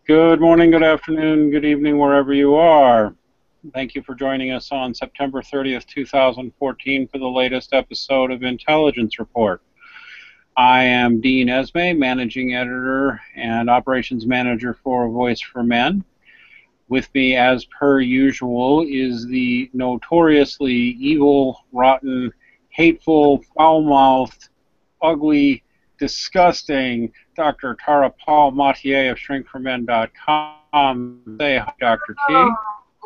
Good morning, good afternoon, good evening, wherever you are. Thank you for joining us on September 30th, 2014 for the latest episode of Intelligence Report. I am Dean Esmay, Managing Editor and Operations Manager for Voice for Men. With me, as per usual, is the notoriously evil, rotten, hateful, foul-mouthed, ugly, disgusting Dr. Tara Palmatier of ShrinkForMen.com. Say hi, Dr. T. Oh,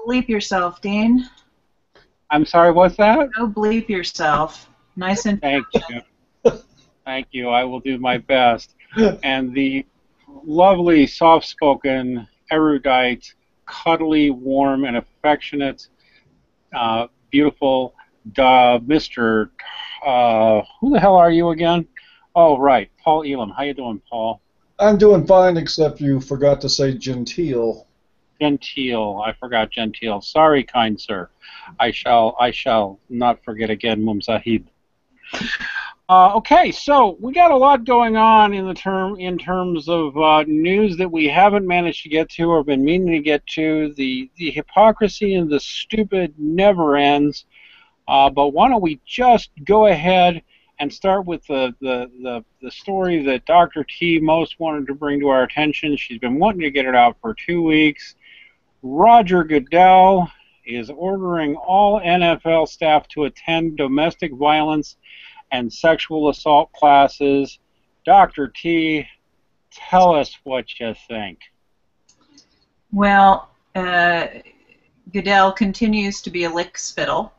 bleep yourself, Dean. I'm sorry, what's that? Oh, bleep yourself. Nice and Thank you. Thank you. I will do my best. And the lovely, soft-spoken, erudite, cuddly, warm, and affectionate, beautiful Mr. Who the hell are you again? Oh, right, Paul Elam. How you doing, Paul? I'm doing fine, except you forgot to say genteel. Genteel. I forgot genteel. Sorry, kind sir. I shall not forget again, Mum Sahib. Okay, so we got a lot going on in terms of news that we haven't managed to get to or been meaning to get to. The hypocrisy and the stupid never ends. But why don't we just go ahead and start with the story that Dr. T most wanted to bring to our attention. She's been wanting to get it out for 2 weeks. Roger Goodell is ordering all NFL staff to attend domestic violence and sexual assault classes. Dr. T, tell us what you think. Well, Goodell continues to be a lickspittle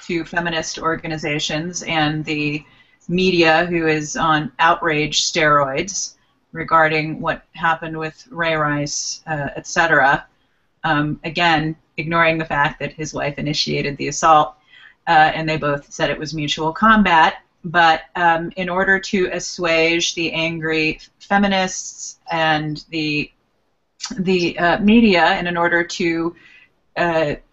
to feminist organizations and the media, who is on outrage steroids regarding what happened with Ray Rice, etc. Again, ignoring the fact that his wife initiated the assault, and they both said it was mutual combat. But in order to assuage the angry feminists and the media, and in order to it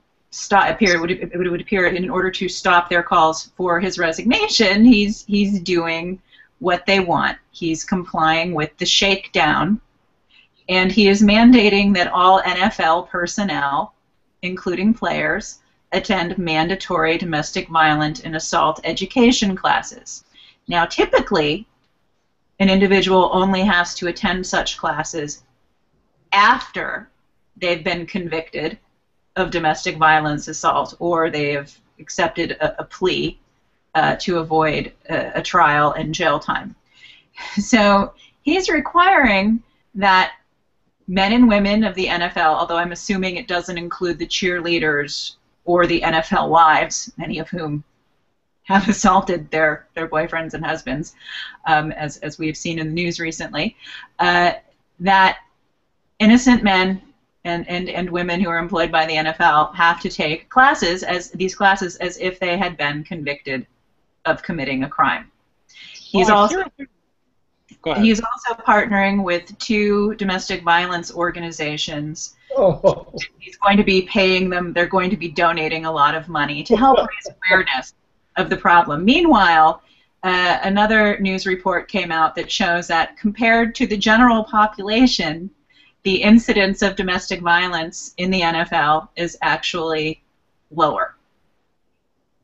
would appear in order to stop their calls for his resignation, he's doing what they want. He's complying with the shakedown, and he is mandating that all NFL personnel, including players, attend mandatory domestic violence and assault education classes. Now, typically, an individual only has to attend such classes after they've been convicted of domestic violence assault, or they have accepted a plea to avoid a trial and jail time. So he's requiring that men and women of the NFL, although I'm assuming it doesn't include the cheerleaders or the NFL wives, many of whom have assaulted their boyfriends and husbands, as we've seen in the news recently, that innocent men and women who are employed by the NFL have to take these classes as if they had been convicted of committing a crime. He's also partnering with 2 domestic violence organizations. Oh. He's going to be paying them. They're going to be donating a lot of money to help raise awareness of the problem. Meanwhile, another news report came out that shows that compared to the general population, the incidence of domestic violence in the NFL is actually lower.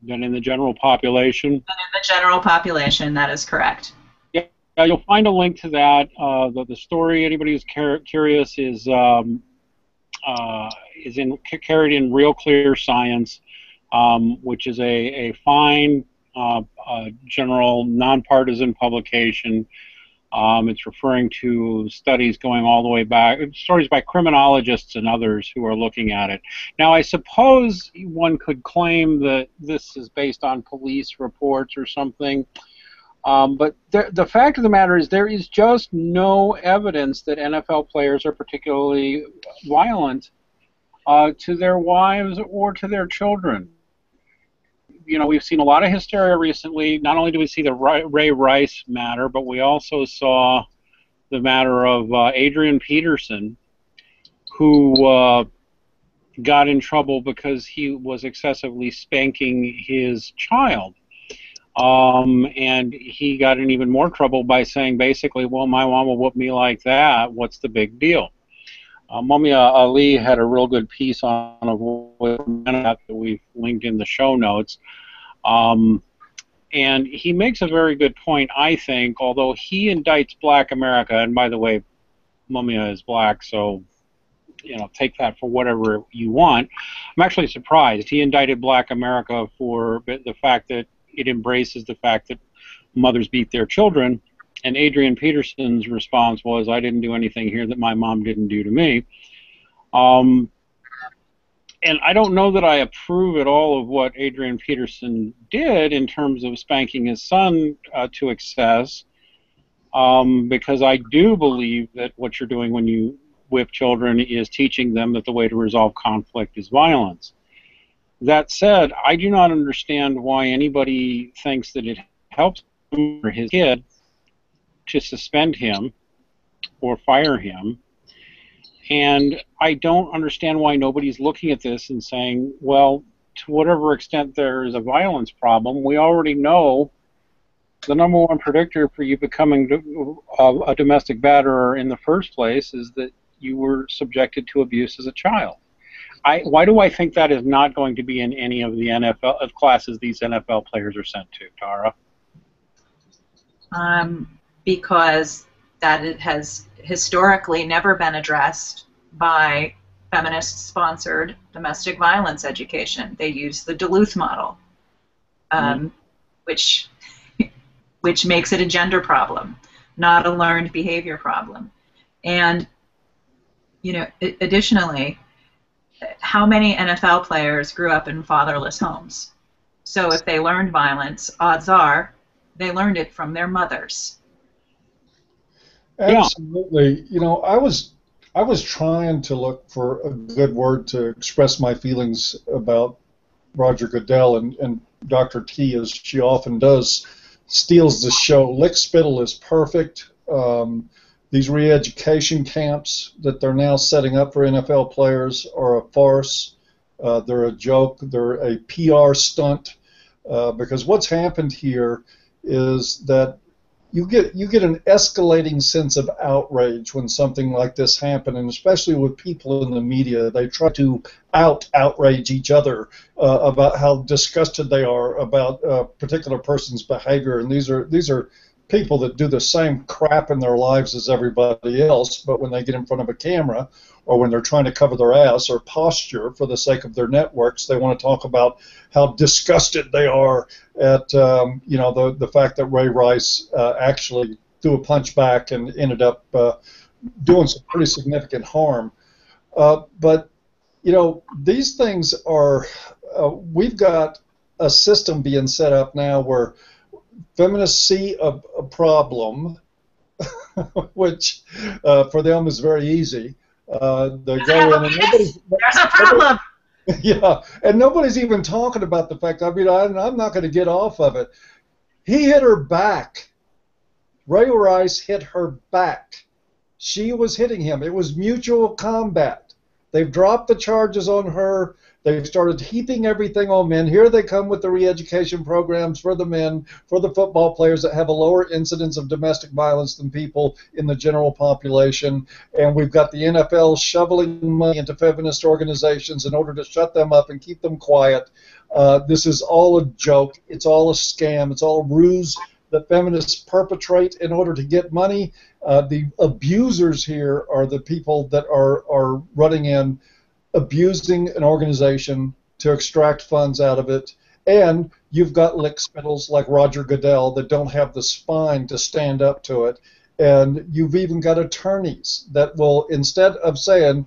Than in the general population? Than in the general population, that is correct. Yeah, you'll find a link to that. The story, anybody who's curious, is carried in Real Clear Science, which is a fine general nonpartisan publication. It's referring to studies going all the way back, stories by criminologists and others who are looking at it. Now, I suppose one could claim that this is based on police reports or something, but the fact of the matter is there is just no evidence that NFL players are particularly violent to their wives or to their children. You know, we've seen a lot of hysteria recently. Not only do we see the Ray Rice matter, but we also saw the matter of Adrian Peterson, who got in trouble because he was excessively spanking his child. And he got in even more trouble by saying basically, well, my mom will whoop me like that. What's the big deal? Mumia Ali had a real good piece on that we've linked in the show notes. And he makes a very good point, I think, although he indicts black America, and by the way, Mumia is black, so take that for whatever you want. I'm actually surprised. He indicted black America for the fact that it embraces the fact that mothers beat their children, and Adrian Peterson's response was, I didn't do anything here that my mom didn't do to me. And I don't know that I approve at all of what Adrian Peterson did in terms of spanking his son to excess, because I do believe that what you're doing when you whip children is teaching them that the way to resolve conflict is violence. That said, I do not understand why anybody thinks that it helps him or his kid to suspend him or fire him. And I don't understand why nobody's looking at this and saying, well, to whatever extent there is a violence problem, we already know the number one predictor for you becoming a domestic batterer in the first place is that you were subjected to abuse as a child. Why do I think that is not going to be in any of the NFL classes these NFL players are sent to, Tara? Because that it has historically never been addressed by feminist-sponsored domestic violence education. They use the Duluth model, which makes it a gender problem, not a learned behavior problem. And additionally, how many NFL players grew up in fatherless homes? So if they learned violence, odds are they learned it from their mothers. Absolutely. I was trying to look for a good word to express my feelings about Roger Goodell, and Dr. T, as she often does, steals the show. Lickspittle is perfect. These re-education camps that they're now setting up for NFL players are a farce. They're a joke. They're a PR stunt, because what's happened here is that you get an escalating sense of outrage when something like this happens, and especially with people in the media. They try to outrage each other about how disgusted they are about a particular person's behavior, and these are people that do the same crap in their lives as everybody else, but when they get in front of a camera or when they're trying to cover their ass or posture for the sake of their networks, they want to talk about how disgusted they are at the fact that Ray Rice actually threw a punch back and ended up doing some pretty significant harm. But these things are we've got a system being set up now where feminists see a problem, which for them is very easy. They go in and there's a problem. Yeah, and nobody's even talking about the fact. I'm not going to get off of it. He hit her back. Ray Rice hit her back. She was hitting him. It was mutual combat. They've dropped the charges on her. They've started heaping everything on men. Here they come with the re-education programs for the men, for the football players that have a lower incidence of domestic violence than people in the general population. And we've got the NFL shoveling money into feminist organizations in order to shut them up and keep them quiet. This is all a joke. It's all a scam. It's all a ruse that feminists perpetrate in order to get money. The abusers here are the people that are running in, abusing an organization to extract funds out of it, and you've got lickspittles like Roger Goodell that don't have the spine to stand up to it, and you've even got attorneys that will, instead of saying,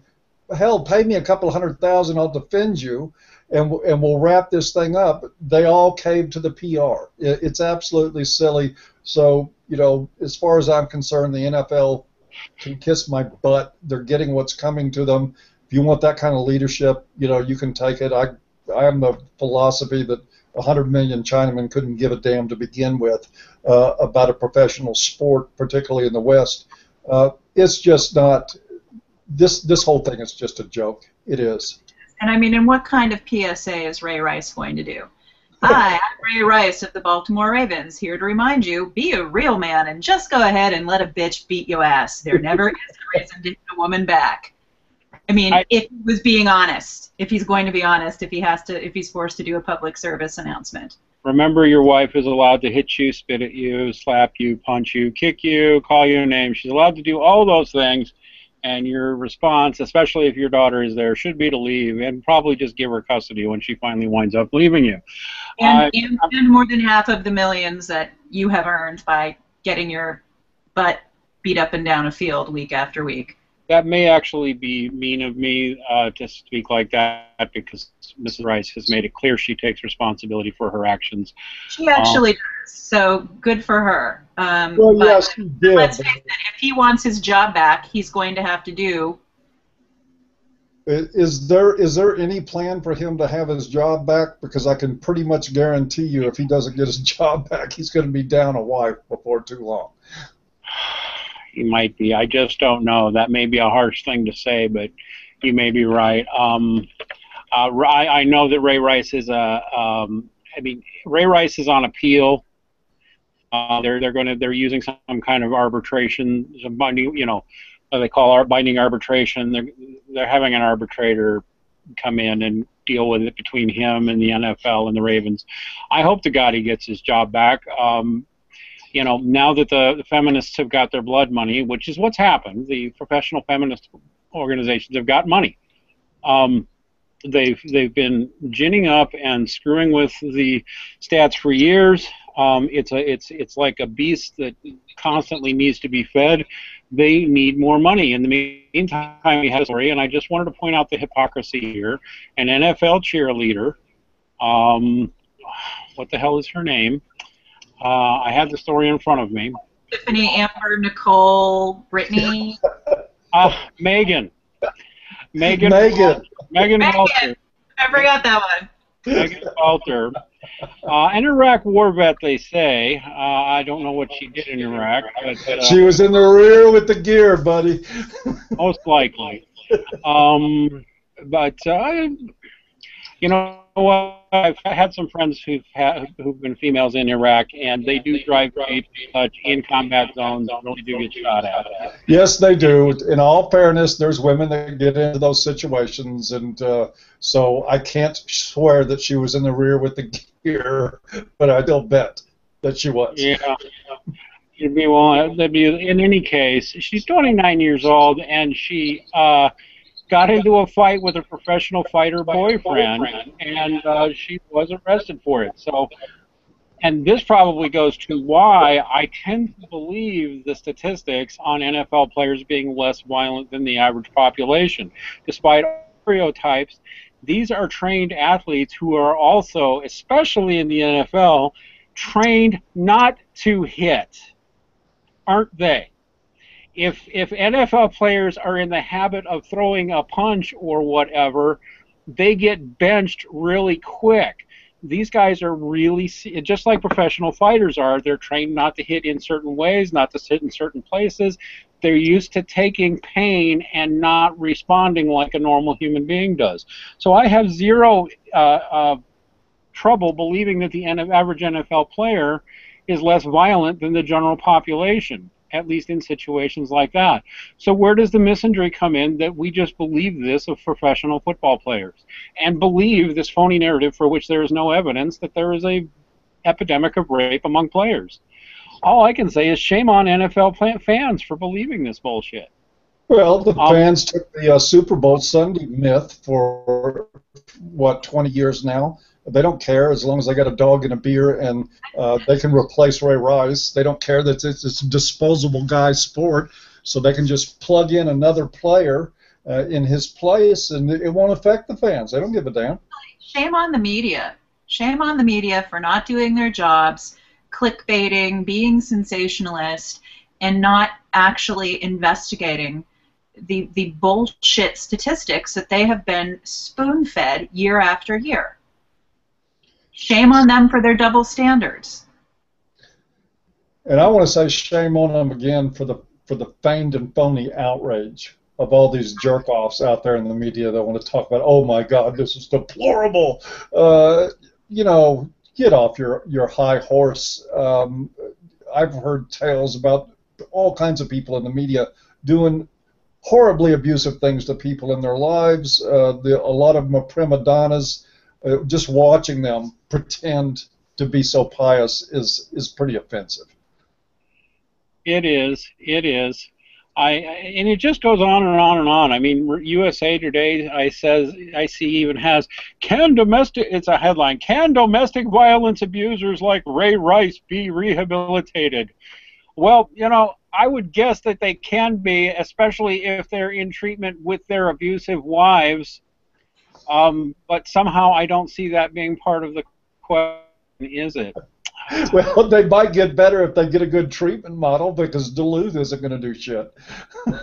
hell, pay me a couple $100,000, I'll defend you, and we'll wrap this thing up, they all cave to the PR. It's absolutely silly. So, as far as I'm concerned, the NFL can kiss my butt. They're getting what's coming to them. If you want that kind of leadership, you can take it. I am the philosophy that 100 million Chinamen couldn't give a damn to begin with about a professional sport, particularly in the West. It's just not. This whole thing is just a joke. It is. And and what kind of PSA is Ray Rice going to do? Hi, I'm Ray Rice of the Baltimore Ravens, here to remind you, be a real man and just go ahead and let a bitch beat your ass. There never is a reason to hit a woman back. I mean, if he was being honest, if he's going to be honest, if he's forced to do a public service announcement. Remember, your wife is allowed to hit you, spit at you, slap you, punch you, kick you, call you a name. She's allowed to do all those things, and your response, especially if your daughter is there, should be to leave and probably just give her custody when she finally winds up leaving you. And more than half of the millions that you have earned by getting your butt beat up and down a field week after week. That may actually be mean of me to speak like that, because Mrs. Rice has made it clear she takes responsibility for her actions. She actually does, so good for her. Well, yes, she did. Let's face it, if he wants his job back, he's going to have to do. Is there any plan for him to have his job back? Because I can pretty much guarantee you, if he doesn't get his job back, he's going to be down a wife before too long. He might be. I just don't know. That may be a harsh thing to say, but you may be right. I know that Ray Rice is Ray Rice is on appeal. They're using some kind of arbitration, some binding, what they call binding arbitration. They're having an arbitrator come in and deal with it between him and the NFL and the Ravens. I hope to God he gets his job back. Now that the feminists have got their blood money, which is what's happened, the professional feminist organizations have got money. They've been ginning up and screwing with the stats for years. It's like a beast that constantly needs to be fed. They need more money. In the meantime, we had a story, and I just wanted to point out the hypocrisy here. An NFL cheerleader, what the hell is her name? I have the story in front of me. Tiffany, Amber, Nicole, Brittany. Megan. Megan. Walter. I forgot that one. Megan Walter. An Iraq war vet, they say. I don't know what she did in Iraq. But, she was in the rear with the gear, buddy. Most likely. You know what? I've had some friends who've been females in Iraq, and they do drive in combat zones and really do get shot at. Yes, they do. In all fairness, there's women that get into those situations, and so I can't swear that she was in the rear with the gear, but I still bet that she was. Yeah. In any case, she's 29 years old, and she got into a fight with a professional fighter boyfriend, and she was arrested for it. So, and this probably goes to why I tend to believe the statistics on NFL players being less violent than the average population. Despite stereotypes, these are trained athletes who are also, especially in the NFL, trained not to hit, aren't they? If NFL players are in the habit of throwing a punch or whatever, they get benched really quick. These guys are really, just like professional fighters are, they're trained not to hit in certain ways, not to sit in certain places. They're used to taking pain and not responding like a normal human being does. So I have zero trouble believing that the average NFL player is less violent than the general population, at least in situations like that. So where does the misandry come in that we just believe this of professional football players and believe this phony narrative for which there is no evidence that there is a epidemic of rape among players? All I can say is shame on NFL fans for believing this bullshit. Well, the fans took the Super Bowl Sunday myth for, 20 years now. They don't care as long as they got a dog and a beer and they can replace Ray Rice. They don't care that it's a disposable guy sport, so they can just plug in another player in his place, and it won't affect the fans. They don't give a damn. Shame on the media. Shame on the media for not doing their jobs, clickbaiting, being sensationalist, and not actually investigating the bullshit statistics that they have been spoon-fed year after year. Shame on them for their double standards. And I want to say shame on them again for the feigned and phony outrage of all these jerk-offs out there in the media that want to talk about, oh my God, this is deplorable. Get off your high horse. I've heard tales about all kinds of people in the media doing horribly abusive things to people in their lives. A lot of them are prima donnas. Just watching them pretend to be so pious is pretty offensive. It is. It is. And it just goes on and on and on. I mean, USA Today, I see even has, it's a headline, can domestic violence abusers like Ray Rice be rehabilitated? Well, you know, I would guess that they can be, especially if they're in treatment with their abusive wives. But somehow I don't see that being part of the question, is it? Well, they might get better if they get a good treatment model, because Duluth isn't going to do shit.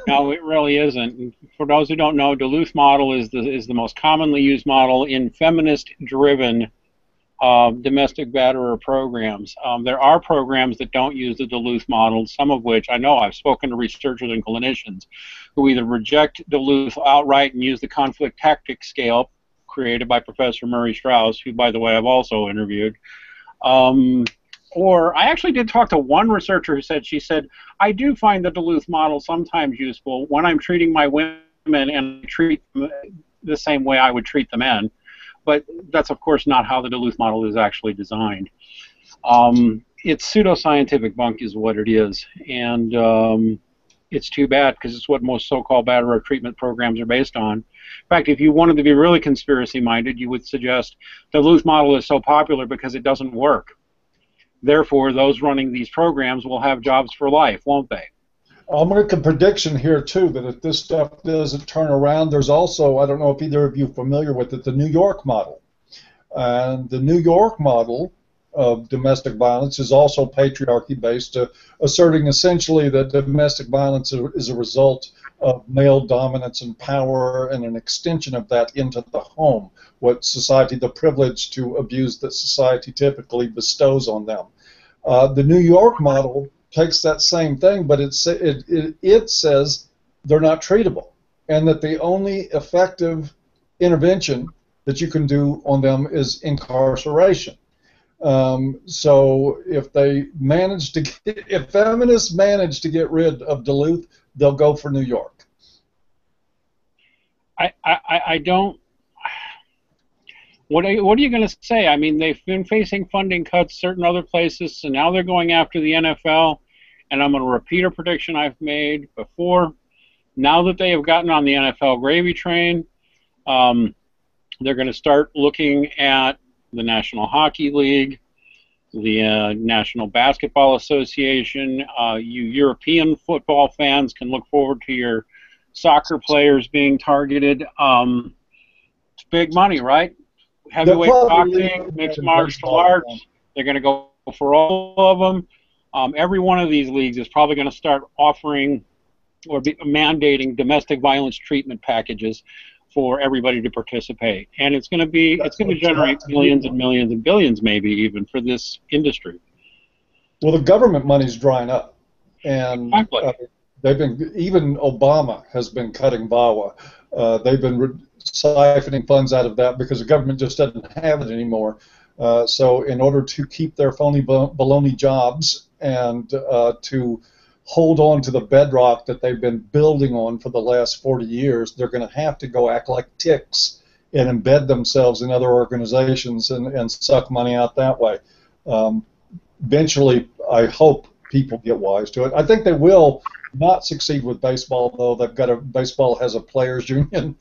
No, it really isn't. For those who don't know, Duluth model is the most commonly used model in feminist-driven domestic batterer programs. There are programs that don't use the Duluth model, some of which I know I've spoken to researchers and clinicians who either reject Duluth outright and use the conflict tactics scale created by Professor Murray Strauss, who, by the way, I've also interviewed. Or I actually did talk to one researcher who said, I do find the Duluth model sometimes useful when I'm treating my women and treat them the same way I would treat the men. But that's, of course, not how the Duluth model is actually designed. It's pseudoscientific bunk is what it is. And it's too bad, because it's what most so-called batterer treatment programs are based on. In fact, if you wanted to be really conspiracy-minded, you would suggest the Duluth model is so popular because it doesn't work. Therefore, those running these programs will have jobs for life, won't they? I'll make a prediction here, too, that if this stuff doesn't turn around, there's also, I don't know if either of you are familiar with it, the New York model. And the New York model of domestic violence is also patriarchy-based, asserting essentially that domestic violence is a result of male dominance and power and an extension of that into the home, what society, the privilege to abuse that society typically bestows on them. The New York model takes that same thing, but it says they're not treatable, and that the only effective intervention that you can do on them is incarceration. So if feminists manage to get rid of Duluth, they'll go for New York. I don't. What are you going to say? I mean, they've been facing funding cuts certain other places, so now they're going after the NFL. And I'm going to repeat a prediction I've made before. Now that they have gotten on the NFL gravy train, they're going to start looking at the National Hockey League, the National Basketball Association. You European football fans can look forward to your soccer players being targeted. It's big money, right? Heavyweight boxing, mixed martial arts. They're going to go for all of them. Every one of these leagues is probably going to start offering or mandating domestic violence treatment packages for everybody to participate, and it's going to generate millions and millions and billions, maybe even, for this industry. Well, the government money's drying up, and even Obama has been cutting VAWA. They've been siphoning funds out of that because the government just doesn't have it anymore. So in order to keep their phony baloney jobs and to hold on to the bedrock that they've been building on for the last 40 years, they're going to have to go act like ticks and embed themselves in other organizations and suck money out that way. Eventually, I hope people get wise to it. I think they will not succeed with baseball, though. Baseball has a players union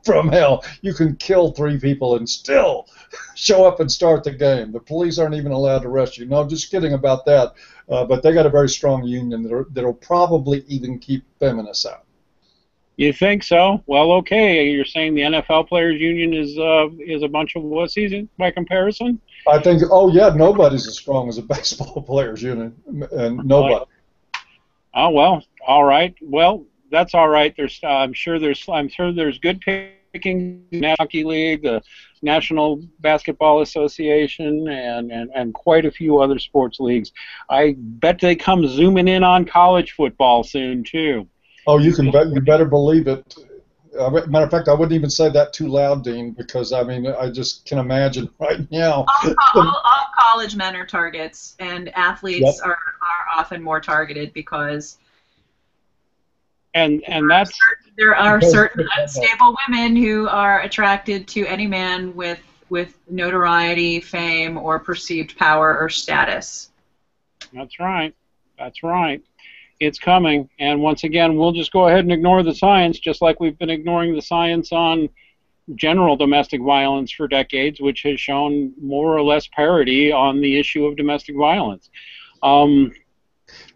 from hell. You can kill 3 people and still show up and start the game. The police aren't even allowed to arrest you. No, just kidding about that. But they got a very strong union that'll probably even keep feminists out. You think so? Well, okay. You're saying the NFL players union is a bunch of wussies by comparison? I think. Oh yeah, nobody's as strong as a baseball players union, and nobody. Oh well, all right. Well, that's all right. I'm sure there's good picking in the Hockey League, the National Basketball Association, and quite a few other sports leagues. I bet they come zooming in on college football soon too. Oh, you better believe it. Matter of fact, I wouldn't even say that too loud, Dean, because I mean I just can imagine right now. All college men are targets, and athletes are often more targeted because and that's there are certain unstable women who are attracted to any man with notoriety, fame, or perceived power or status. That's right. That's right. It's coming, and once again, we'll just go ahead and ignore the science, just like we've been ignoring the science on general domestic violence for decades, which has shown more or less parity on the issue of domestic violence.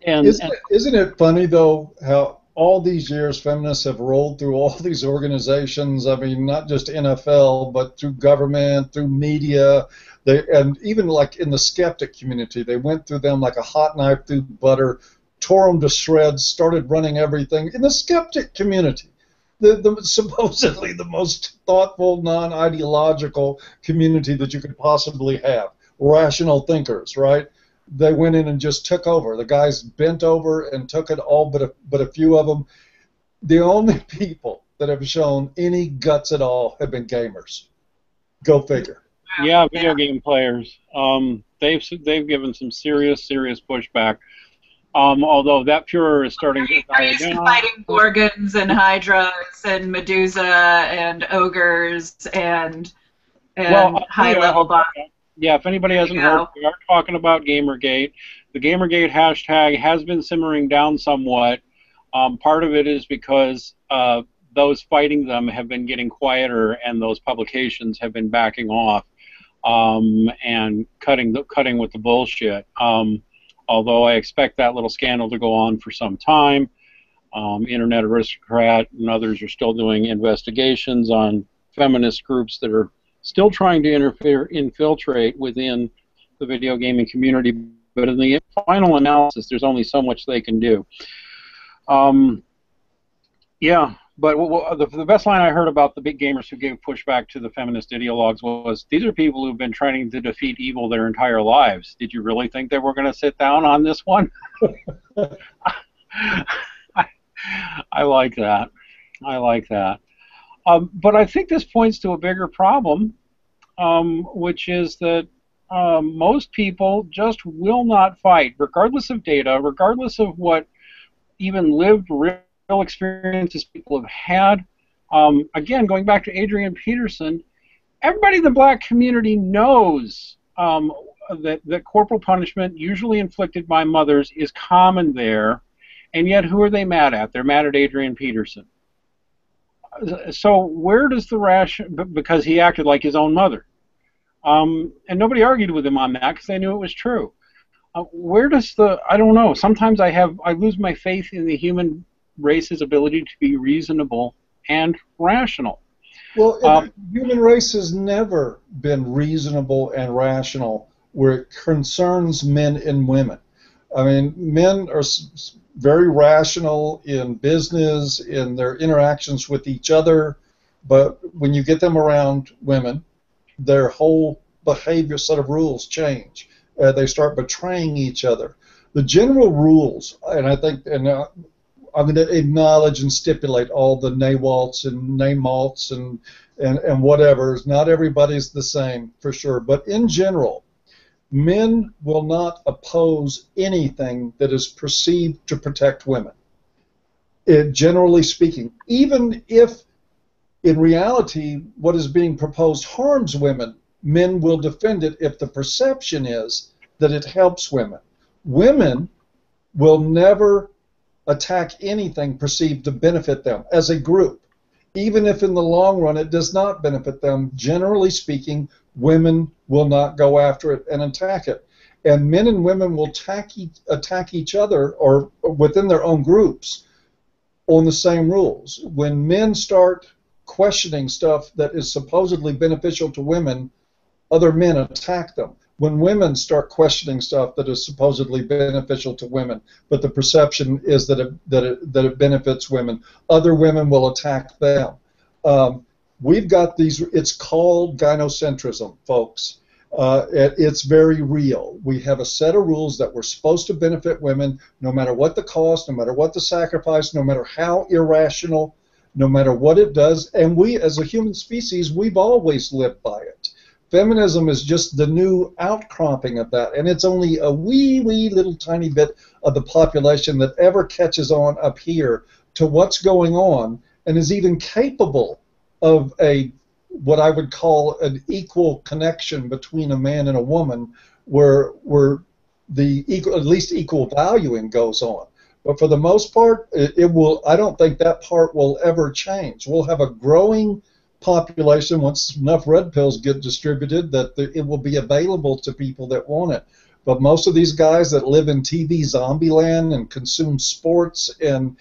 Isn't it funny, though, how all these years feminists have rolled through all these organizations? I mean, not just NFL, but through government, through media, and even like in the skeptic community, they went through them like a hot knife through butter, tore them to shreds, started running everything in the skeptic community. The supposedly the most thoughtful, non-ideological community that you could possibly have. Rational thinkers, right? They went in and just took over. The guys bent over and took it all, but a few of them. The only people that have shown any guts at all have been gamers. Go figure. Yeah, video game players. They've given some serious pushback. Although that furor is starting to die down. Fighting Gorgons and Hydras and Medusa and ogres and high-level bots. Yeah, if anybody hasn't heard, we are talking about Gamergate. The Gamergate hashtag has been simmering down somewhat. Part of it is because those fighting them have been getting quieter, and those publications have been backing off and cutting with the bullshit. Although I expect that little scandal to go on for some time. Internet Aristocrat and others are still doing investigations on feminist groups that are still trying to infiltrate within the video gaming community, but in the final analysis, there's only so much they can do. Yeah, but the best line I heard about the big gamers who gave pushback to the feminist ideologues was, these are people who've been trying to defeat evil their entire lives. Did you really think they were going to sit down on this one? I like that. I like that. But I think this points to a bigger problem, which is that most people just will not fight, regardless of data, regardless of what even lived real experiences people have had. Again, going back to Adrian Peterson, everybody in the black community knows that corporal punishment, usually inflicted by mothers, is common there, and yet who are they mad at? They're mad at Adrian Peterson. So where does the because he acted like his own mother. And nobody argued with him on that because they knew it was true. Where does I don't know, sometimes I lose my faith in the human race's ability to be reasonable and rational. Well, the human race has never been reasonable and rational where it concerns men and women. I mean, men are very rational in business, in their interactions with each other, but when you get them around women, their whole behavior set of rules change. They start betraying each other. The general rules, and I think, and I'm going to acknowledge and stipulate all the NAWALTs and NAMALTs and whatever. Not everybody's the same, for sure. But in general, men will not oppose anything that is perceived to protect women. Generally speaking, even if in reality what is being proposed harms women, men will defend it if the perception is that it helps women. Women will never attack anything perceived to benefit them as a group, even if in the long run it does not benefit them. Generally speaking, women will not go after it and attack it. And men and women will attack each other or within their own groups on the same rules. When men start questioning stuff that is supposedly beneficial to women, other men attack them. When women start questioning stuff that is supposedly beneficial to women, but the perception is that it benefits women, other women will attack them. We've got these, it's called gynocentrism, folks. It's very real. We have a set of rules that we're supposed to benefit women, no matter what the cost, no matter what the sacrifice, no matter how irrational, no matter what it does, and we as a human species, we've always lived by it. Feminism is just the new outcropping of that, and it's only a wee little tiny bit of the population that ever catches on up here to what's going on and is even capable of what I would call an equal connection between a man and a woman, where at least equal valuing goes on. But for the most part, it will. I don't think that part will ever change. We'll have a growing population once enough red pills get distributed that it will be available to people that want it. But most of these guys that live in TV zombie land and consume sports and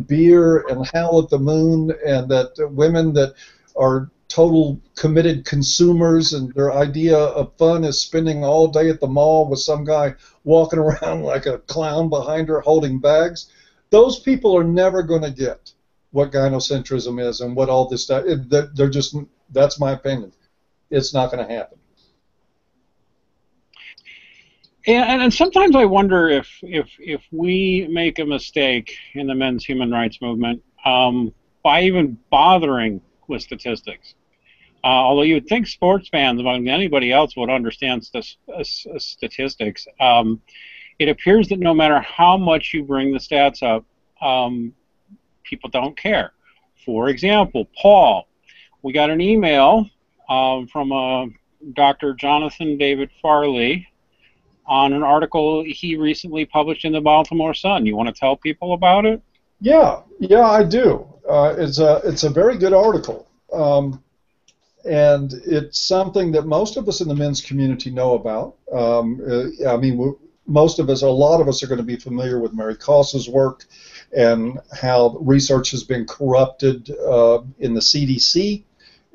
beer and howl at the moon, and that women that are total committed consumers and their idea of fun is spending all day at the mall with some guy walking around like a clown behind her holding bags, those people are never going to get what gynocentrism is and what all this stuff. They're just, that's my opinion. It's not going to happen. And sometimes I wonder if we make a mistake in the men's human rights movement by even bothering with statistics. Although you would think sports fans, among anybody else, would understand statistics, it appears that no matter how much you bring the stats up, people don't care. For example, Paul, we got an email from Dr. Jonathan David Farley on an article he recently published in the Baltimore Sun. You want to tell people about it? Yeah, I do. It's a very good article. And it's something that most of us in the men's community know about. I mean, a lot of us are going to be familiar with Mary Koss's work and how research has been corrupted in the CDC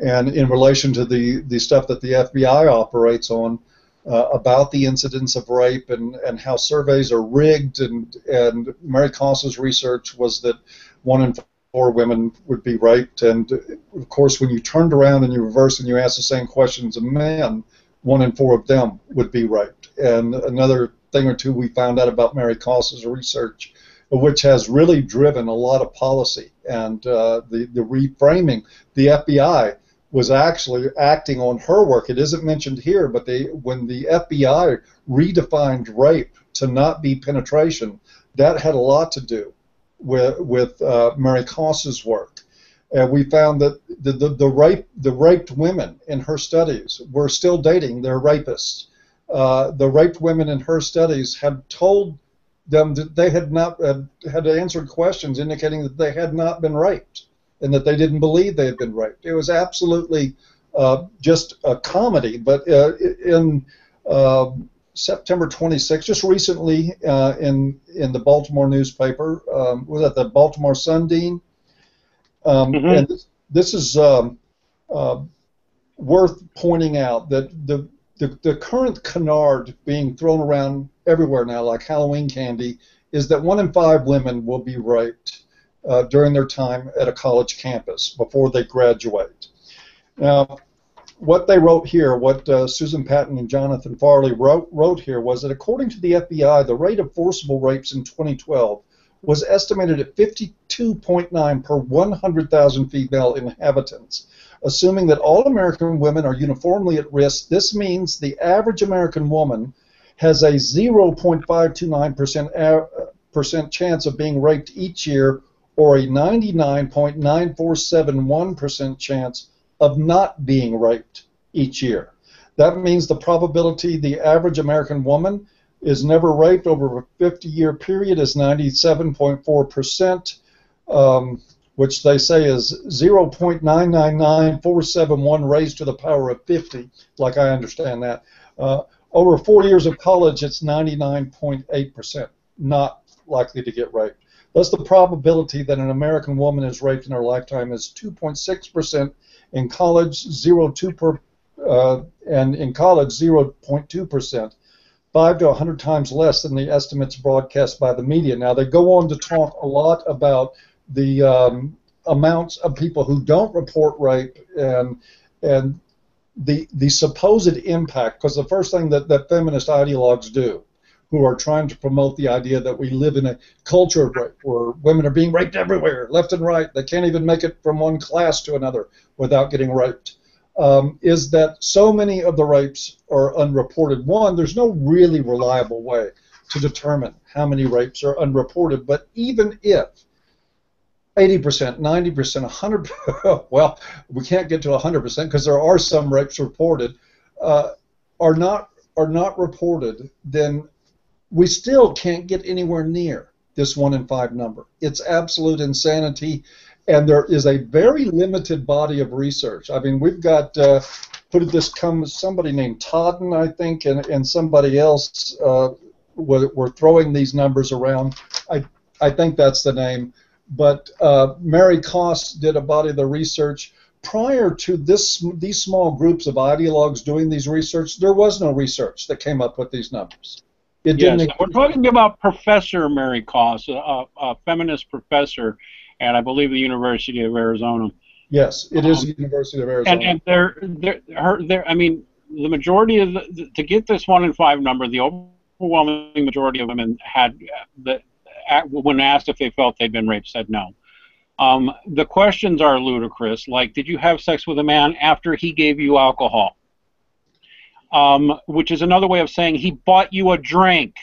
and in relation to the stuff that the FBI operates on about the incidence of rape and how surveys are rigged. And Mary Koss's research was that 1 in 4 women would be raped, and of course when you turned around and you reversed and you asked the same questions of men, 1 in 4 of them would be raped. And another thing or two we found out about Mary Koss's research, which has really driven a lot of policy and the reframing. The FBI was actually acting on her work. It isn't mentioned here, but when the FBI redefined rape to not be penetration, that had a lot to do with Mary Koss's work. And we found that the raped women in her studies were still dating their rapists. The raped women in her studies had told them that they had not had answered questions indicating that they had not been raped and that they didn't believe they had been raped. It was absolutely just a comedy. But in September 26th, just recently, in the Baltimore newspaper, was that the Baltimore Sun, Dean? And this is worth pointing out that the current canard being thrown around everywhere now, like Halloween candy, is that 1 in 5 women will be raped during their time at a college campus before they graduate. Now, what they wrote here, what Susan Patton and Jonathan Farley wrote here, was that according to the FBI, the rate of forcible rapes in 2012 was estimated at 52.9 per 100,000 female inhabitants. Assuming that all American women are uniformly at risk, this means the average American woman has a 0.529% chance of being raped each year, or a 99.9471% chance of not being raped each year. That means the probability the average American woman is never raped over a 50-year period is 97.4%, which they say is 0.999471 raised to the power of 50, like I understand that. Over 4 years of college, it's 99.8% not likely to get raped. Thus, the probability that an American woman is raped in her lifetime is 2.6%. In college, 0.2%, 5 to 100 times less than the estimates broadcast by the media. Now, they go on to talk a lot about the amounts of people who don't report rape and the supposed impact, because the first thing that feminist ideologues do, who are trying to promote the idea that we live in a culture of rape where women are being raped everywhere, left and right, they can't even make it from one class to another without getting raped, is that so many of the rapes are unreported. One, there's no really reliable way to determine how many rapes are unreported, but even if 80%, 90%, 100%, well, we can't get to 100% because there are some rapes reported, are not reported, then we still can't get anywhere near this 1 in 5 number. It's absolute insanity, and there is a very limited body of research. I mean, we've got, who did this come, somebody named Patton, I think, and somebody else were throwing these numbers around. I think that's the name. But Mary Koss did a body of the research. Prior to these small groups of ideologues doing these research, there was no research that came up with these numbers. It didn't. We're talking about Professor Mary Koss, a feminist professor at, I believe, the University of Arizona. Yes, it is the University of Arizona. And I mean, the majority of to get this 1 in 5 number, the overwhelming majority of women had when asked if they felt they'd been raped, said no. The questions are ludicrous, like, did you have sex with a man after he gave you alcohol? Which is another way of saying he bought you a drink.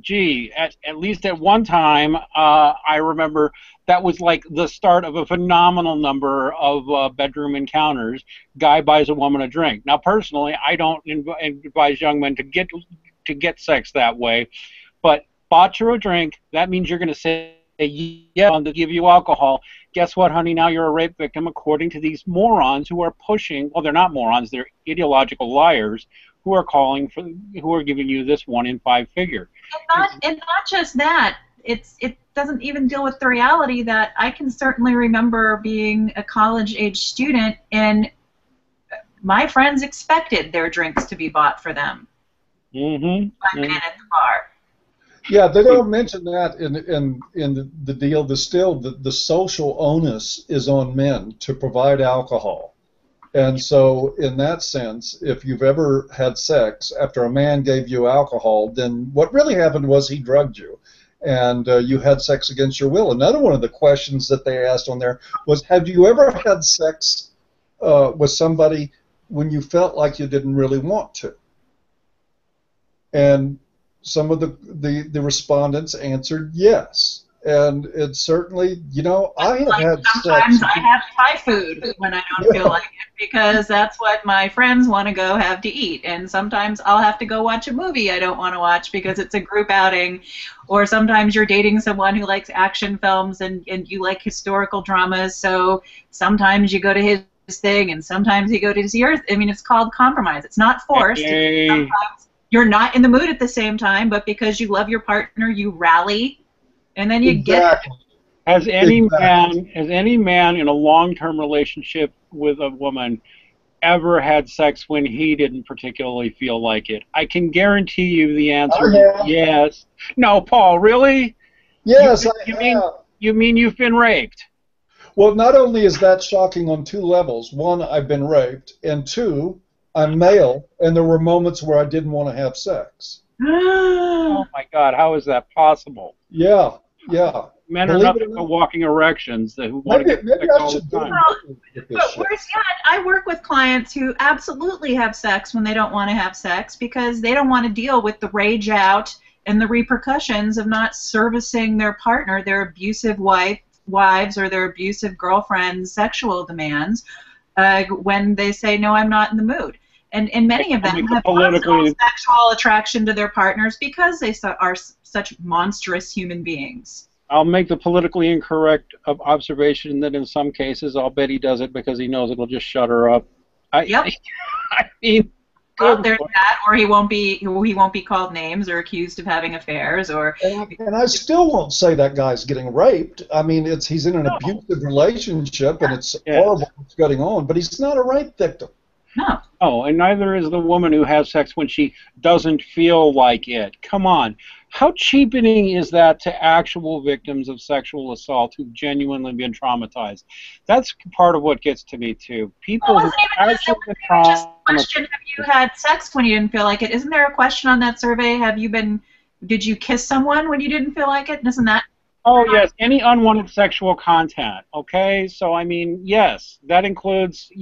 Gee, at least at one time, I remember that was like the start of a phenomenal number of bedroom encounters. Guy buys a woman a drink. Now, personally, I don't advise young men to get sex that way, but bought you a drink, that means you're going to say, yeah, to give you alcohol. Guess what, honey? Now you're a rape victim, according to these morons who are pushing. Well, they're not morons; they're ideological liars who are giving you this 1 in 5 figure. And not just that. It doesn't even deal with the reality that I can certainly remember being a college-age student, and my friends expected their drinks to be bought for them. Mm-hmm. By men at the bar. Yeah, they don't mention that in the deal. The social onus is on men to provide alcohol. And so in that sense, if you've ever had sex after a man gave you alcohol, then what really happened was he drugged you, and you had sex against your will. Another one of the questions that they asked on there was, have you ever had sex with somebody when you felt like you didn't really want to? And some of the respondents answered yes. And it's certainly, you know, I have had sometimes sex. I have Thai food when I don't feel like it because that's what my friends want to go have to eat. And sometimes I'll have to go watch a movie I don't want to watch because it's a group outing. Or sometimes you're dating someone who likes action films and you like historical dramas. So sometimes you go to his thing and sometimes you go to yours. I mean, it's called compromise. It's not forced. Hey. Sometimes you're not in the mood at the same time, but because you love your partner, you rally. And then you Exactly. get. Has any man in a long-term relationship with a woman ever had sex when he didn't particularly feel like it? I can guarantee you the answer is yes. No, Paul, really? Yes, You mean you've been raped? Well, not only is that shocking on 2 levels. 1, I've been raped, and 2, I'm male, and there were moments where I didn't want to have sex. Oh my God, how is that possible? Yeah. Men are nothing but walking erections who want to get sex all the time. But worse yet, I work with clients who absolutely have sex when they don't want to have sex because they don't want to deal with the rage out and the repercussions of not servicing their partner, their abusive wives or their abusive girlfriend's sexual demands when they say, no, I'm not in the mood. And many of them have lost sexual attraction to their partners because they are such monstrous human beings. I'll make the politically incorrect observation that in some cases I'll bet he does it because he knows it'll just shut her up. Yep. I mean, well, there's that, or he won't be called names or accused of having affairs, or. And I still won't say that guy's getting raped. I mean, he's in an abusive relationship, and it's horrible what's going on, but he's not a rape victim. No. Oh, and neither is the woman who has sex when she doesn't feel like it. Come on. How cheapening is that to actual victims of sexual assault who've genuinely been traumatized? That's part of what gets to me, too. People who actually been traumatized. Just question, have you had sex when you didn't feel like it? Isn't there a question on that survey? Did you kiss someone when you didn't feel like it? Isn't that? Oh, yes, any unwanted sexual content, okay? So, I mean, yes, that includes,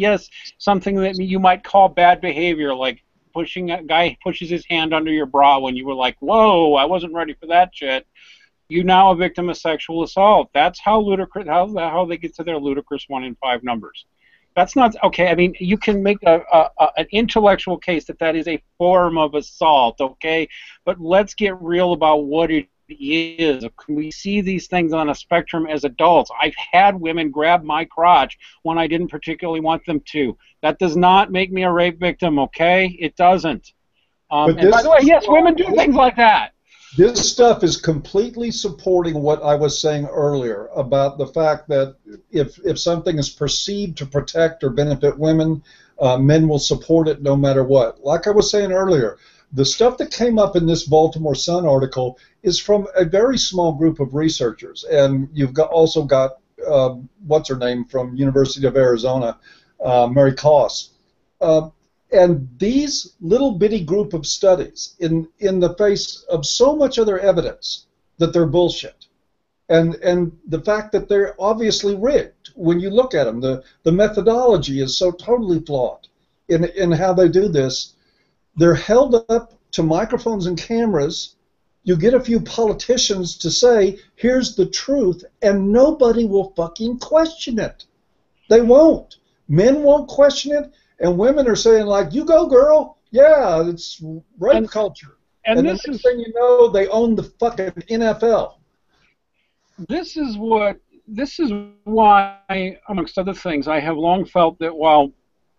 something that you might call bad behavior, like a guy pushes his hand under your bra when you were like, whoa, I wasn't ready for that shit. you now a victim of sexual assault. That's how ludicrous, how they get to their ludicrous 1 in 5 numbers. That's not okay. I mean, you can make an intellectual case that that is a form of assault, okay? But let's get real about what it is. We see these things on a spectrum as adults. I've had women grab my crotch when I didn't particularly want them to. That does not make me a rape victim, okay? It doesn't. And by the way, yes, women do things like that. This stuff is completely supporting what I was saying earlier about the fact that if something is perceived to protect or benefit women, men will support it no matter what. Like I was saying earlier, the stuff that came up in this Baltimore Sun article is from a very small group of researchers, and you've also got what's her name from University of Arizona, Mary Koss. And these little bitty group of studies, in the face of so much other evidence that they're bullshit, and the fact that they're obviously rigged when you look at them, the methodology is so totally flawed in how they do this. They're held up to microphones and cameras. You get a few politicians to say, here's the truth, and nobody will fucking question it. They won't. Men won't question it. And women are saying, like, you go, girl. Yeah, it's rape culture. And the next thing you know, they own the fucking NFL. This is why, amongst other things, I have long felt that while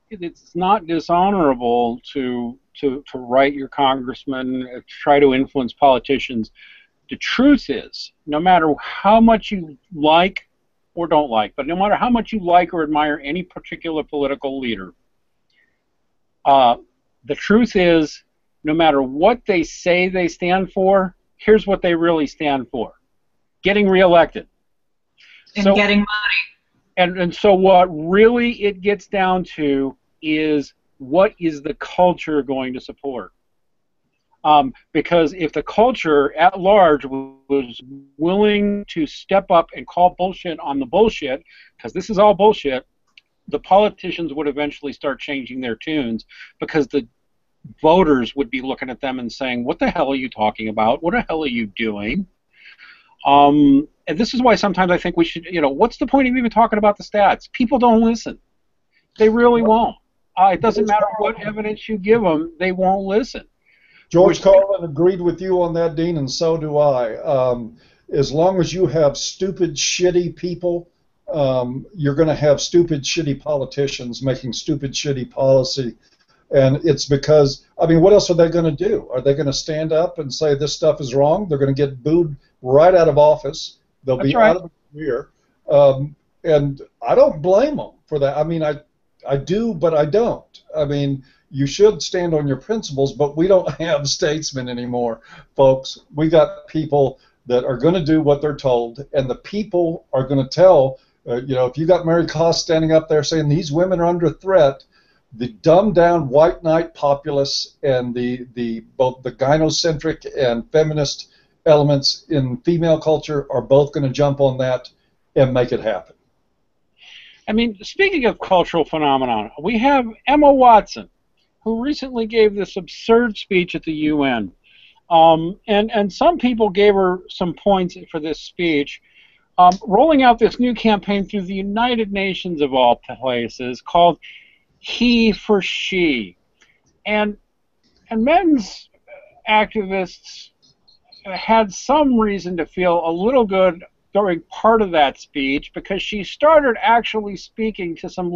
it's not dishonorable to write your congressman, try to influence politicians, the truth is, no matter how much you like or don't like, but no matter how much you like or admire any particular political leader, the truth is, no matter what they say they stand for, here's what they really stand for: getting reelected. And getting money. And so what really it gets down to is, what is the culture going to support? Because if the culture at large was willing to step up and call bullshit on the bullshit, because this is all bullshit, the politicians would eventually start changing their tunes, because the voters would be looking at them and saying, what the hell are you talking about? What the hell are you doing? And this is why sometimes I think we should, what's the point of even talking about the stats? People don't listen. They really won't. It doesn't matter what evidence you give them, they won't listen. George Carlin agreed with you on that, Dean, and so do I. As long as you have stupid, shitty people, you're going to have stupid, shitty politicians making stupid, shitty policy. And it's because, I mean, what else are they going to do? Are they going to stand up and say this stuff is wrong? They're going to get booed right out of office. They'll be out of a career. And I don't blame them for that. I mean, I do, but I don't. I mean, you should stand on your principles, but we don't have statesmen anymore, folks. We got people that are going to do what they're told, and the people are going to tell. If you got Mary Koss standing up there saying these women are under threat, the dumbed-down white knight populace and both the gynocentric and feminist elements in female culture are both going to jump on that and make it happen. I mean, speaking of cultural phenomenon, we have Emma Watson, who recently gave this absurd speech at the UN. And some people gave her some points for this speech. Rolling out this new campaign through the United Nations of all places called He for She. And men's activists had some reason to feel a little good during part of that speech, because she started actually speaking to some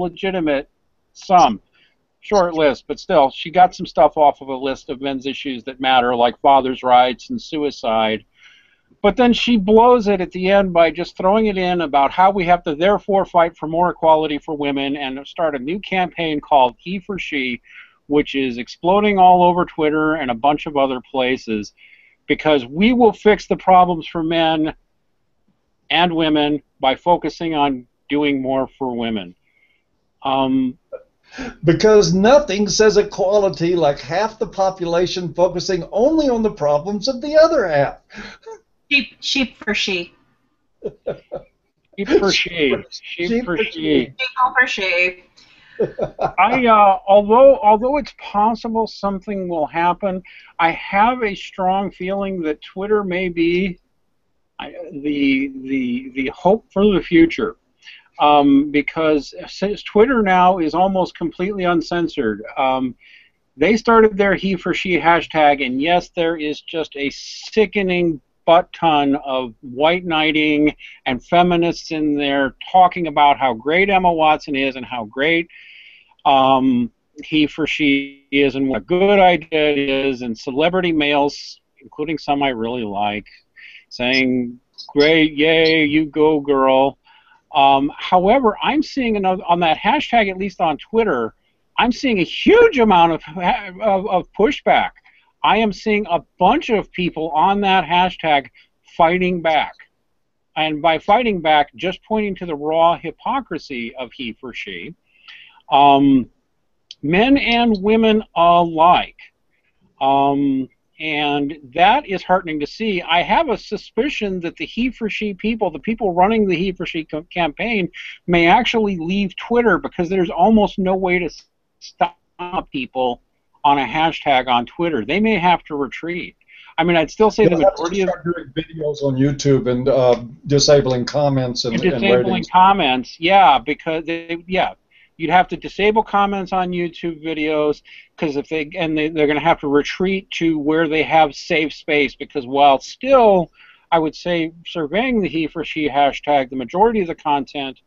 short list, but still, she got some stuff off of a list of men's issues that matter, like fathers' rights and suicide. But then she blows it at the end by just throwing it in about how we have to therefore fight for more equality for women and start a new campaign called He for She, which is exploding all over Twitter and a bunch of other places, because we will fix the problems for men and women by focusing on doing more for women. Because nothing says equality like half the population focusing only on the problems of the other half. Sheep for she. Sheep for she. Sheep for she. People for she. Although it's possible something will happen, I have a strong feeling that Twitter may be the hope for the future, because since Twitter now is almost completely uncensored. They started their he for she hashtag, and yes, there is just a sickening butt ton of white knighting and feminists in there talking about how great Emma Watson is and how great he for she is and what a good idea it is, and celebrity males, including some I really like, saying, great, yay, you go girl. However, I'm seeing on that hashtag, at least on Twitter, I'm seeing a huge amount of pushback. I am seeing a bunch of people on that hashtag fighting back. And by fighting back, just pointing to the raw hypocrisy of he for she. Men and women alike. And that is heartening to see. I have a suspicion that the he for she people, the people running the he for she campaign, may actually leave Twitter because there's almost no way to stop people on a hashtag on Twitter. They may have to retreat. I mean, I'd still say the majority of doing videos on YouTube and disabling comments and disabling comments. Yeah, because you'd have to disable comments on YouTube videos because if they're going to have to retreat to where they have safe space, because while still, I would say, surveying the he for she hashtag, the majority of the content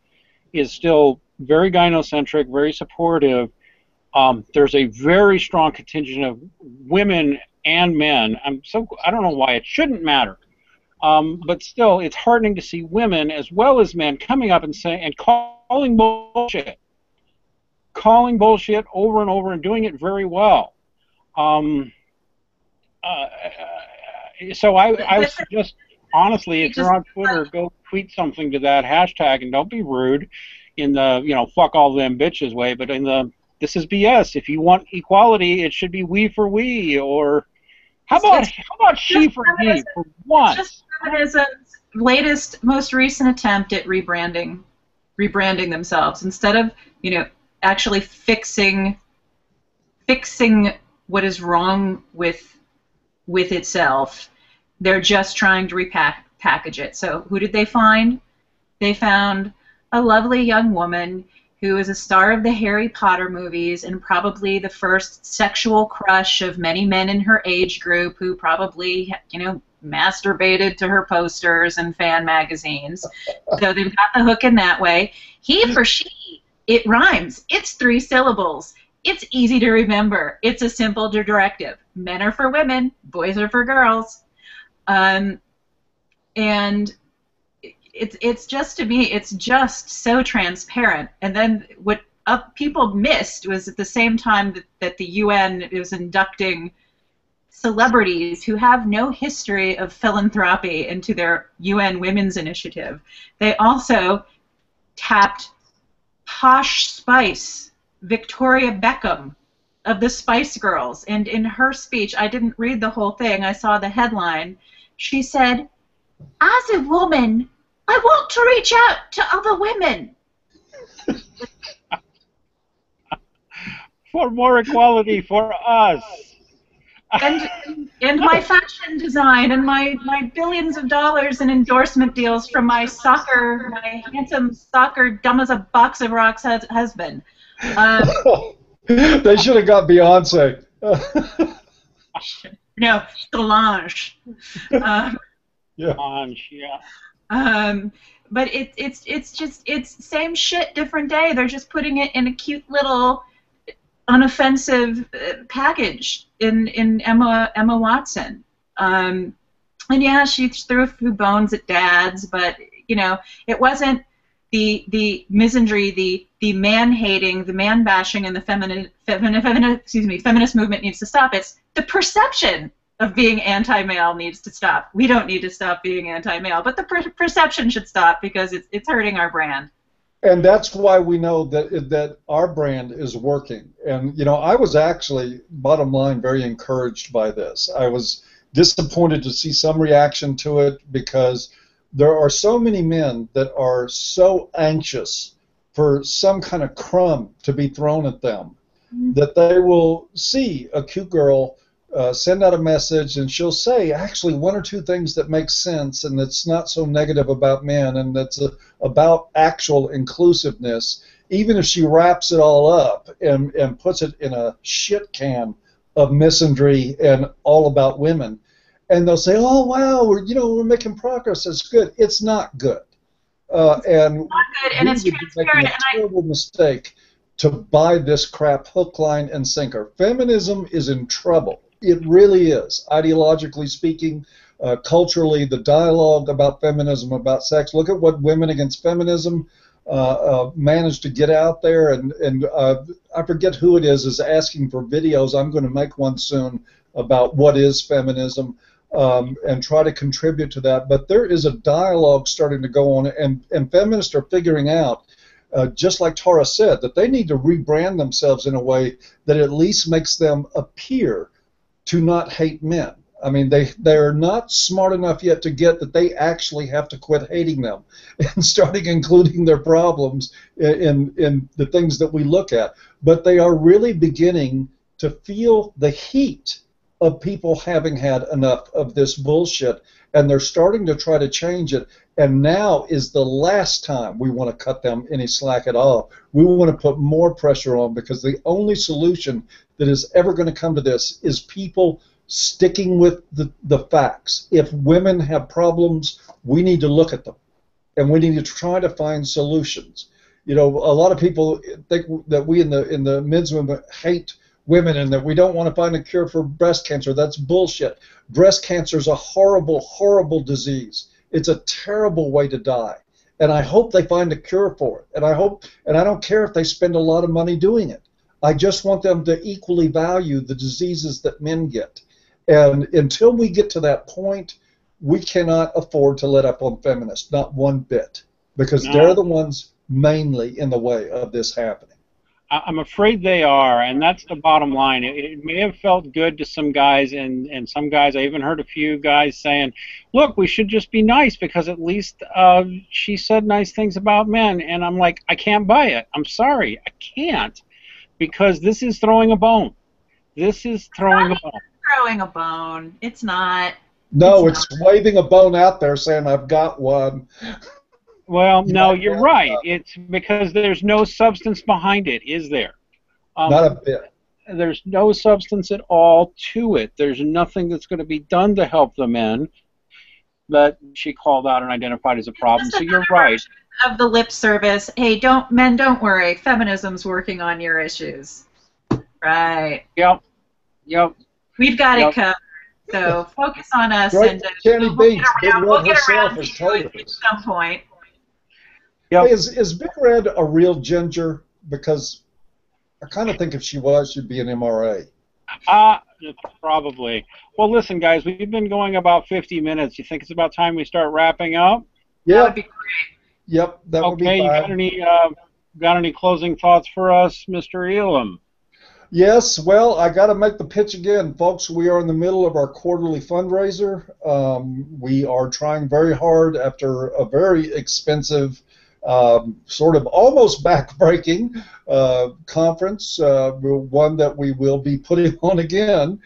is still very gynocentric, very supportive. There's a very strong contingent of women and men. I don't know why it shouldn't matter, but still, it's heartening to see women as well as men coming up and saying and calling bullshit over and over and doing it very well. So I would suggest, honestly, if you're on Twitter, go tweet something to that hashtag and don't be rude in the fuck all them bitches way, but in the this is BS. If you want equality, it should be we for we, or how about she for he for once? It's just feminism's most recent attempt at rebranding themselves instead of actually fixing what is wrong with itself. They're just trying to repackage it. So who did they find? They found a lovely young woman who is a star of the Harry Potter movies and probably the first sexual crush of many men in her age group who probably, masturbated to her posters and fan magazines. So they've got the hook in that way. He for she, it rhymes. It's 3 syllables. It's easy to remember. It's a simple directive. Men are for women, boys are for girls. And it's just, to me, it's just so transparent. And then what people missed was at the same time that the UN was inducting celebrities who have no history of philanthropy into their UN Women's Initiative, they also tapped Posh Spice, Victoria Beckham of the Spice Girls. And in her speech, I didn't read the whole thing, I saw the headline, she said, "As a woman, I want to reach out to other women." For more equality for us. And my fashion design and my billions of dollars in endorsement deals from my handsome soccer dumb as a box of rocks husband. They should have got Beyonce. No, Solange. Solange, yeah. But it's same shit, different day. They're just putting it in a cute little unoffensive package in Emma Watson. And yeah, she threw a few bones at dads, but it wasn't the misandry, the man-hating, the man-bashing, and the feminist movement needs to stop. It's the perception of being anti-male needs to stop. We don't need to stop being anti-male, but the perception should stop because it's hurting our brand. And that's why we know that our brand is working. And I was actually, bottom line, very encouraged by this. I was disappointed to see some reaction to it because there are so many men that are so anxious for some kind of crumb to be thrown at them that they will see a cute girl send out a message, and she'll say actually one or two things that make sense and that's not so negative about men and that's about actual inclusiveness, even if she wraps it all up and puts it in a shit can of misandry and all about women. And they'll say, oh, wow, we're making progress. That's good. It's not good. And not good, and it's transparent. Making a terrible mistake to buy this crap hook, line, and sinker. Feminism is in trouble. It really is, ideologically speaking, culturally. The dialogue about feminism, about sex. Look at what Women Against Feminism managed to get out there, and I forget who it is asking for videos. I'm going to make one soon about what is feminism. And try to contribute to that. But there is a dialogue starting to go on, and feminists are figuring out, just like Tara said, that they need to rebrand themselves in a way that at least makes them appear to not hate men. I mean, they're not smart enough yet to get that they actually have to quit hating them and starting including their problems in the things that we look at. But they are really beginning to feel the heat of people having had enough of this bullshit, and they're starting to try to change it. And now is the last time we want to cut them any slack at all. We want to put more pressure on, because the only solution that is ever going to come to this is people sticking with the facts. If women have problems, we need to look at them, and we need to try to find solutions. You know, a lot of people think that we in the men's movement hate women and that we don't want to find a cure for breast cancer. That's bullshit. Breast cancer is a horrible, horrible disease. It's a terrible way to die. And I hope they find a cure for it. And I don't care if they spend a lot of money doing it. I just want them to equally value the diseases that men get. And until we get to that point, we cannot afford to let up on feminists, not one bit, because they're the ones mainly in the way of this happening. I'm afraid they are, and that's the bottom line. It may have felt good to some guys, and some guys, I even heard a few guys saying, look, we should just be nice because at least she said nice things about men. And I'm like, I can't buy it. I'm sorry, I can't, because this is throwing a bone. This is throwing a bone. Throwing a bone. It's not. No, it's waving a bone out there saying, I've got one. Well, no, you're right. It's because there's no substance behind it, is there? Not a bit. There's no substance at all to it. There's nothing that's going to be done to help the men that she called out and identified as a problem. So you're right. Of the lip service, hey, men, don't worry. Feminism's working on your issues. Right. Yep. We've got it covered. So focus on us, right. And we'll get around to it at some point. Yep. Hey, is Big Red a real ginger? Because I kind of think if she was, she'd be an MRA. Probably. Well, listen, guys, we've been going about 50 minutes. You think it's about time we start wrapping up? Yeah. That would be great. Yep, that would be fine. Okay, you got any closing thoughts for us, Mr. Elam? Yes, well, I got to make the pitch again, folks. We are in the middle of our quarterly fundraiser. We are trying very hard after a very expensive, sort of almost back-breaking conference, one that we will be putting on again,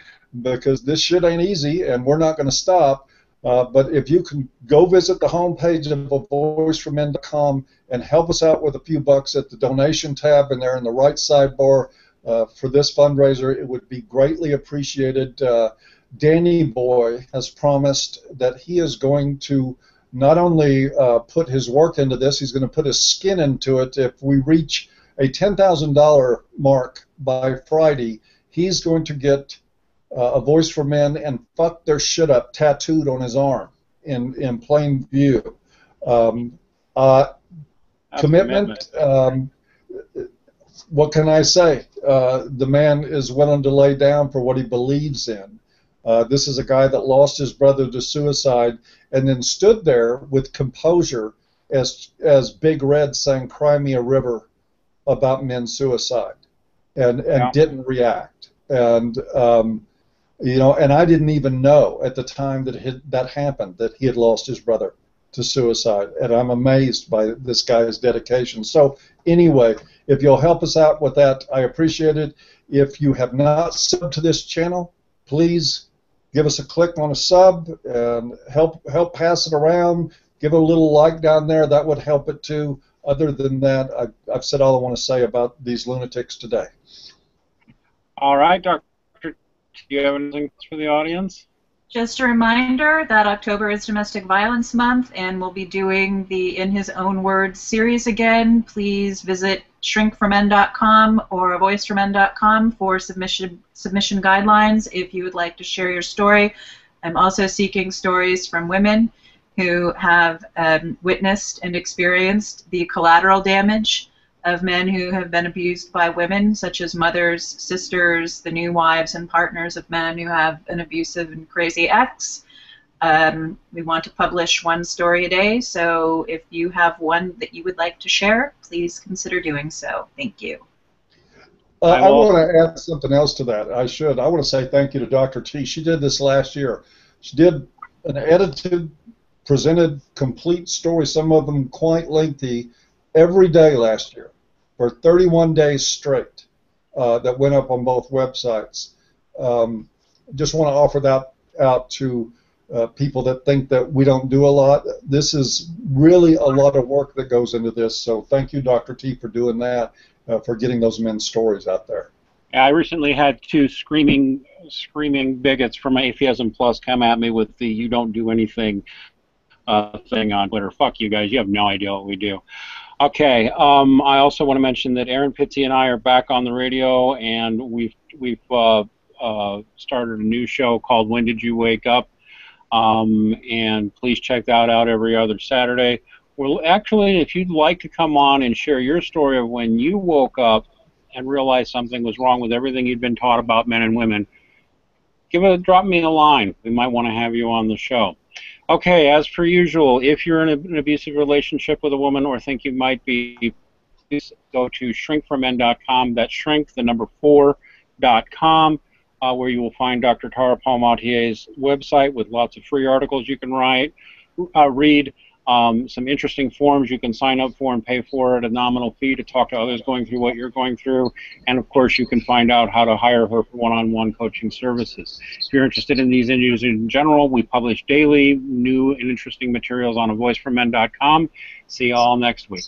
because this shit ain't easy, and we're not going to stop. But if you can go visit the homepage of avoiceformen.com and help us out with a few bucks at the donation tab, and there in the right sidebar, for this fundraiser, it would be greatly appreciated. Danny Boy has promised that he is going to not only put his work into this, he's going to put his skin into it. If we reach a $10,000 mark by Friday, he's going to get A Voice for Men and Fuck Their Shit Up tattooed on his arm in plain view. Commitment. What can I say? The man is willing to lay down for what he believes in. This is a guy that lost his brother to suicide and then stood there with composure as Big Red sang Cry Me a River about men's suicide and didn't react. And, you know, and I didn't even know at the time that happened that he had lost his brother to suicide. And I'm amazed by this guy's dedication. So anyway, if you'll help us out with that, I appreciate it. If you have not subbed to this channel, please give us a click on a sub and help pass it around. Give it a little like down there. That would help it too. Other than that, I've said all I want to say about these lunatics today. All right, Dr. Do you have anything for the audience? Just a reminder that October is Domestic Violence Month, and we'll be doing the In His Own Words series again. Please visit shrinkformen.com or voiceformen.com for submission guidelines if you would like to share your story. I'm also seeking stories from women who have witnessed and experienced the collateral damage of men who have been abused by women, such as mothers, sisters, the new wives and partners of men who have an abusive and crazy ex. We want to publish one story a day, so if you have one that you would like to share, please consider doing so. Thank you. I want to add something else to that. I want to say thank you to Dr. T. She did this last year. She did an edited, presented, complete story, some of them quite lengthy, every day last year for 31 days straight that went up on both websites. Just want to offer that out to people that think that we don't do a lot. This is really a lot of work that goes into this, so thank you, Dr. T, for doing that, for getting those men's stories out there. I recently had two screaming bigots from Atheism Plus come at me with the "you don't do anything" thing on Twitter. Fuck you guys, you have no idea what we do. Okay, I also want to mention that Aaron Pittsy and I are back on the radio, and we've started a new show called When Did You Wake Up? And please check that out every other Saturday. Well, actually, if you'd like to come on and share your story of when you woke up and realized something was wrong with everything you'd been taught about men and women, drop me a line. We might want to have you on the show. Okay, as per usual, if you're in an abusive relationship with a woman or think you might be, please go to shrinkformen.com. That's shrink, the number 4.com, where you will find Dr. Tara Palmatier's website with lots of free articles you can read, some interesting forms you can sign up for and pay for at a nominal fee to talk to others going through what you're going through, and of course you can find out how to hire her for one-on-one coaching services. If you're interested in these issues in general, we publish daily new and interesting materials on avoiceformen.com. See you all next week.